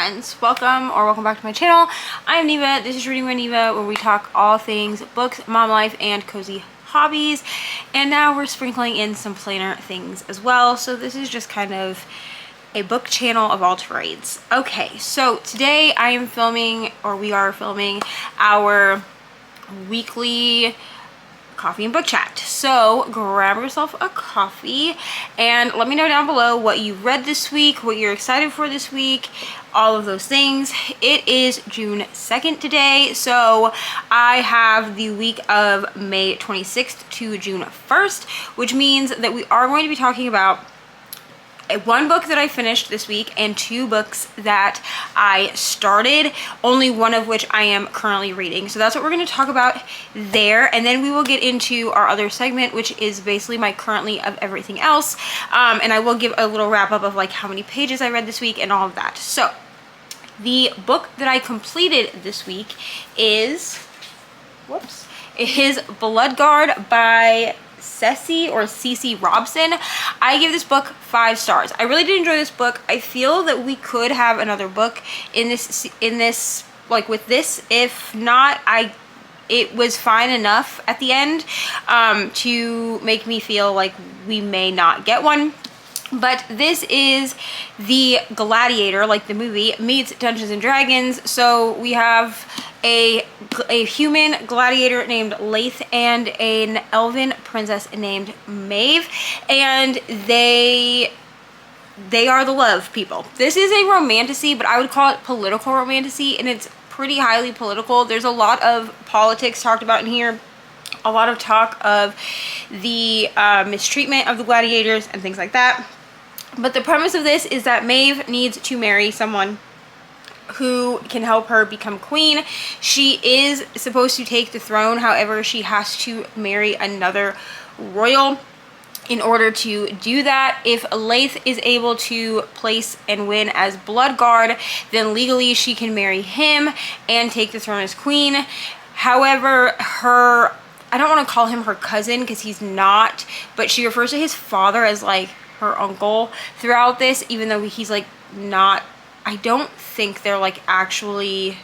friends, welcome back to my channel. I'm Neva. This is Reading with Neva, where we talk all things books, mom life, and cozy hobbies. And now we're sprinkling in some plainer things as well, so this is just kind of a book channel of all trades. Okay, so today we are filming our weekly coffee and book chat. So grab yourself a coffee and let me know down below what you read this week, what you're excited for this week, all of those things. It is June 2nd today, so I have the week of May 26th to June 1st, which means that we are going to be talking about one book that I finished this week and two books that I started, only one of which I am currently reading. So that's what we're going to talk about there, and then we will get into our other segment, which is basically my currently of everything else, and I will give a little wrap up of like how many pages I read this week and all of that. So the book that I completed this week is Bloodguard by Cece Robson. I give this book 5 stars. I really did enjoy this book. I feel that we could have another book in this like with this. If not, it was fine enough at the end to make me feel like we may not get one. But this is the Gladiator, like the movie, meets Dungeons and Dragons. So we have a human gladiator named Leith and an elven princess named Maeve, and they are the love people. This is a romantasy, but I would call it political romantasy, and it's pretty highly political. There's a lot of politics talked about in here, a lot of talk of the mistreatment of the gladiators and things like that. But the premise of this is that Maeve needs to marry someone who can help her become queen. She is supposed to take the throne, however, she has to marry another royal in order to do that. If Leith is able to place and win as Bloodguard, then legally she can marry him and take the throne as queen. However, I don't want to call him her cousin because he's not, but she refers to his father as like her uncle throughout this, even though he's like not. I don't think they're like actually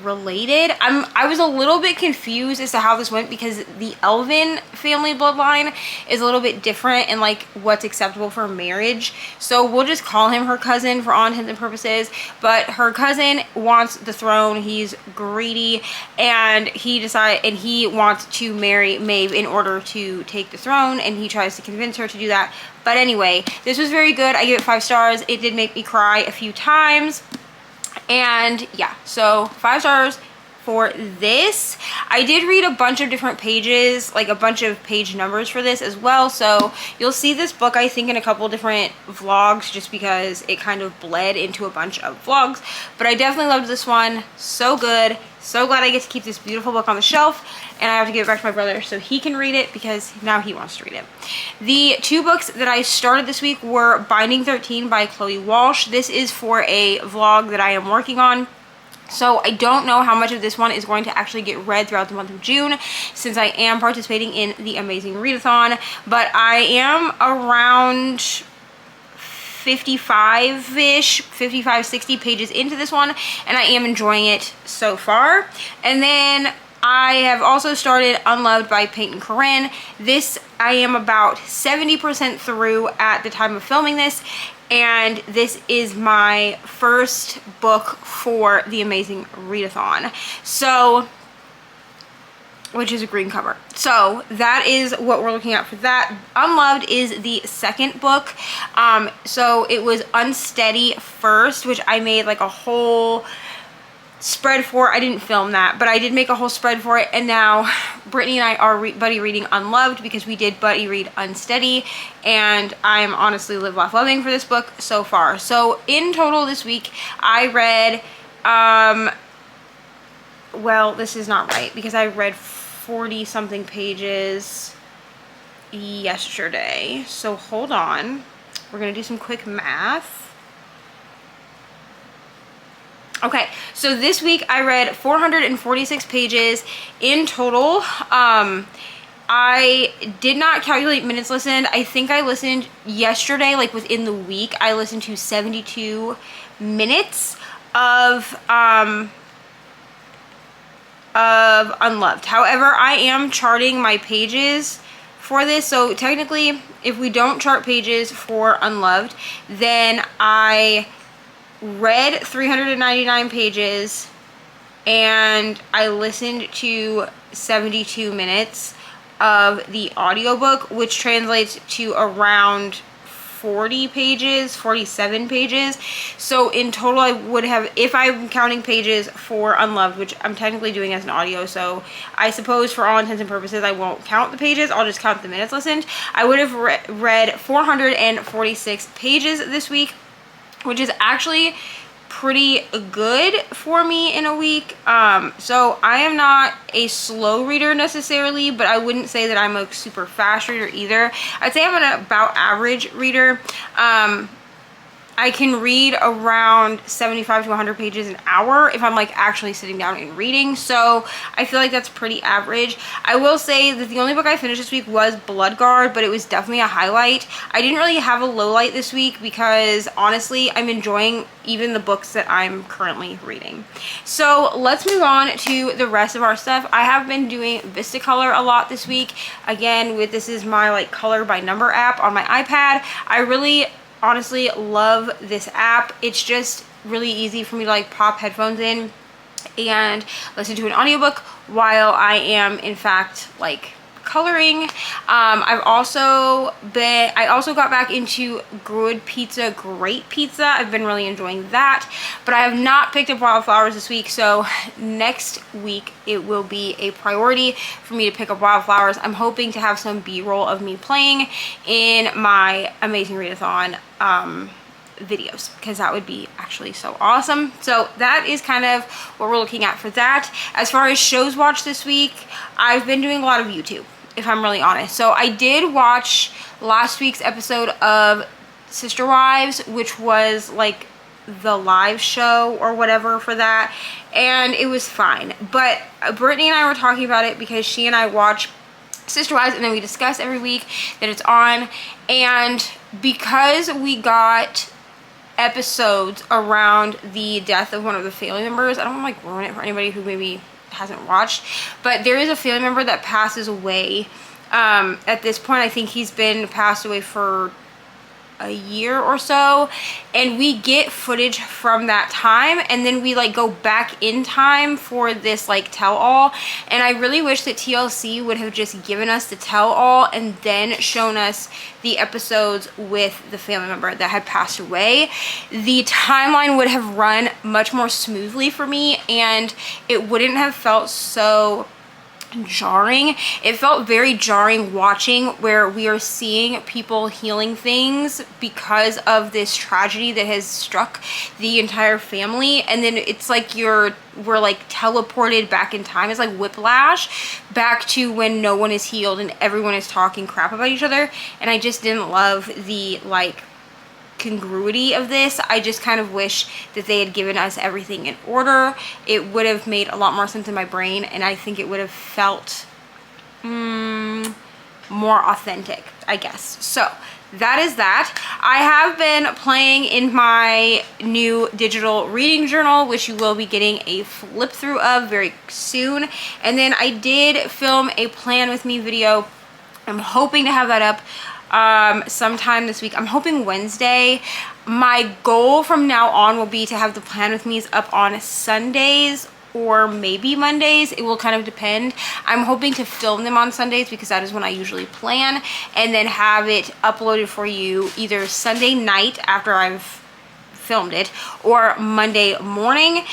related. I was a little bit confused as to how this went because the elven family bloodline is a little bit different in like what's acceptable for marriage. So we'll just call him her cousin for all intents and purposes. But her cousin wants the throne. He's greedy, and he wants to marry Maeve in order to take the throne, and he tries to convince her to do that. But anyway, this was very good. I give it 5 stars. It did make me cry a few times. And yeah, so 5 stars for this. I did read a bunch of different pages, like a bunch of page numbers for this as well. So you'll see this book, I think, in a couple different vlogs just because it kind of bled into a bunch of vlogs. But I definitely loved this one. So good. So glad I get to keep this beautiful book on the shelf, and I have to give it back to my brother so he can read it because now he wants to read it. The 2 books that I started this week were Binding 13 by Chloe Walsh. This is for a vlog that I am working on. So I don't know how much of this one is going to actually get read throughout the month of June since I am participating in the amazing readathon, but I am around 55-ish, 55, 60 pages into this one, and I am enjoying it so far. And then I have also started Unloved by Peyton Corinne. This I am about 70% through at the time of filming this, and this is my first book for the amazing readathon. So, which is a green cover. So that is what we're looking at for that. Unloved is the second book. So it was Unsteady first, which I made like a whole spread for. I didn't film that, but I did make a whole spread for it. And now Brittany and I are buddy reading Unloved because we did buddy read Unsteady, and I'm honestly live laugh loving for this book so far. So in total this week I read well, this is not right because I read 40 something pages yesterday. So hold on. We're gonna do some quick math. Okay, so this week I read 446 pages in total. I did not calculate minutes listened. I think I listened yesterday, like within the week, I listened to 72 minutes of Unloved. However, I am charting my pages for this, so technically if we don't chart pages for Unloved, then I read 399 pages and I listened to 72 minutes of the audiobook, which translates to around 40 pages, 47 pages. So in total I would have, if I'm counting pages for Unloved, which I'm technically doing as an audio, so I suppose for all intents and purposes I won't count the pages, I'll just count the minutes listened. I would have read 446 pages this week, which is actually pretty good for me in a week. So I am not a slow reader necessarily, but I wouldn't say that I'm a super fast reader either. I'd say I'm an about average reader. I can read around 75 to 100 pages an hour if I'm like actually sitting down and reading, so I feel like that's pretty average. I will say that the only book I finished this week was Bloodguard, but it was definitely a highlight. I didn't really have a low light this week because honestly I'm enjoying even the books that I'm currently reading. So let's move on to the rest of our stuff. I have been doing Vistacolor a lot this week. Again, this is my like color by number app on my iPad. I really honestly love this app. It's just really easy for me to like pop headphones in and listen to an audiobook while I am in fact like coloring. I also got back into Great Pizza. I've been really enjoying that, but I have not picked up Wildflowers this week, so next week it will be a priority for me to pick up Wildflowers. I'm hoping to have some b-roll of me playing in my Amazing Readathon videos, because that would be actually so awesome. So that is kind of what we're looking at for that. As far as shows watched this week, I've been doing a lot of YouTube, if I'm really honest. So I did watch last week's episode of Sister Wives, which was like the live show or whatever for that, and it was fine. But Brittany and I were talking about it because she and I watch Sister Wives and then we discuss every week that it's on, and because we got episodes around the death of one of the family members, I don't want to like ruin it for anybody who maybe hasn't watched, but there is a family member that passes away. At this point I think he's been passed away for a year or so, and we get footage from that time and then we like go back in time for this like tell-all, and I really wish that TLC would have just given us the tell-all and then shown us the episodes with the family member that had passed away. The timeline would have run much more smoothly for me and it wouldn't have felt so jarring. It felt very jarring watching where we are seeing people healing things because of this tragedy that has struck the entire family, and then it's like we're like teleported back in time. It's like whiplash back to when no one is healed and everyone is talking crap about each other, and I just didn't love the like congruity of this. I just kind of wish that they had given us everything in order. It would have made a lot more sense in my brain, and I think it would have felt more authentic, I guess. So that is that. I have been playing in my new digital reading journal, which you will be getting a flip through of very soon, and then I did film a plan with me video. I'm hoping to have that up sometime this week. I'm hoping Wednesday. My goal from now on will be to have the plan with me's up on Sundays or maybe Mondays. It will kind of depend. I'm hoping to film them on Sundays because that is when I usually plan, and then have it uploaded for you either Sunday night after I've filmed it or Monday morning.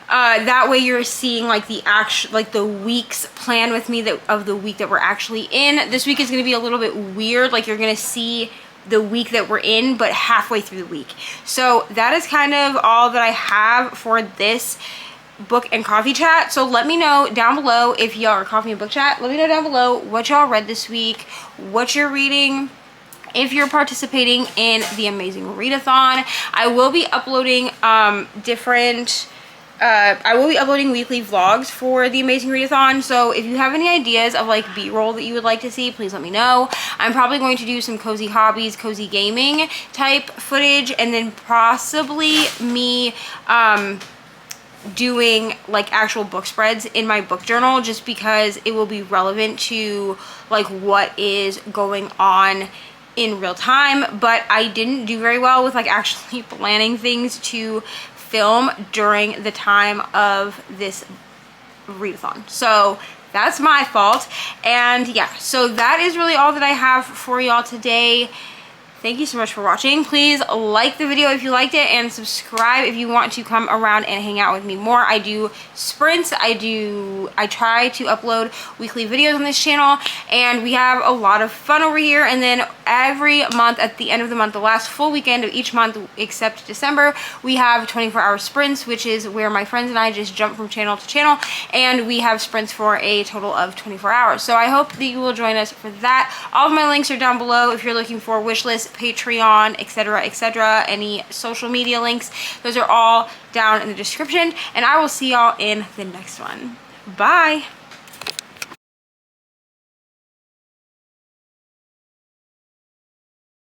That way you're seeing like the week's plan with me of the week that we're actually in. This week is going to be a little bit weird. Like you're going to see the week that we're in, but halfway through the week. So that is kind of all that I have for this book and coffee chat. So let me know down below if y'all are coffee and book chat. Let me know down below what y'all read this week, what you're reading, if you're participating in the Amazing Readathon. I will be uploading different I will be uploading weekly vlogs for the Amazing Readathon, so if you have any ideas of like B-roll that you would like to see, please let me know. I'm probably going to do some cozy hobbies, cozy gaming type footage, and then possibly me doing like actual book spreads in my book journal, just because it will be relevant to like what is going on in real time. But I didn't do very well with like actually planning things to film during the time of this readathon, so that's my fault. And yeah, so that is really all that I have for y'all today. Thank you so much for watching. Please like the video if you liked it, and subscribe if you want to come around and hang out with me more. I do sprints, I try to upload weekly videos on this channel, and we have a lot of fun over here. And then every month, at the end of the month, the last full weekend of each month except December, we have 24-hour sprints, which is where my friends and I just jump from channel to channel, and we have sprints for a total of 24 hours. So I hope that you will join us for that. All of my links are down below if you're looking for wish list, Patreon, etc., etc., any social media links. Those are all down in the description, and I will see y'all in the next one. Bye.